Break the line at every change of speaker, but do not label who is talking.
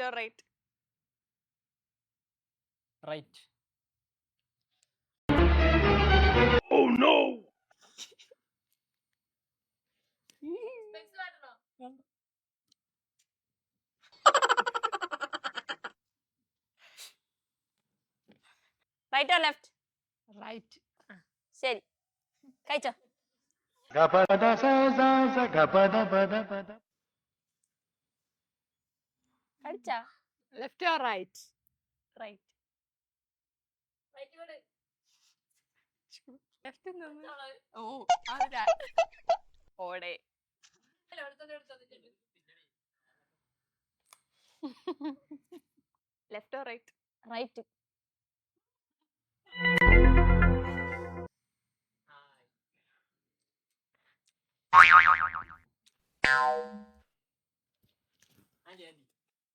or right?
Right.
Right or left?
Right.
ശരി കഴിച്ചോ. കഴിച്ചാ?
Left or right?
Right.
Left നിന്ന്. ഓ അത്
ഓടെ. Left or right?
Right.
Anti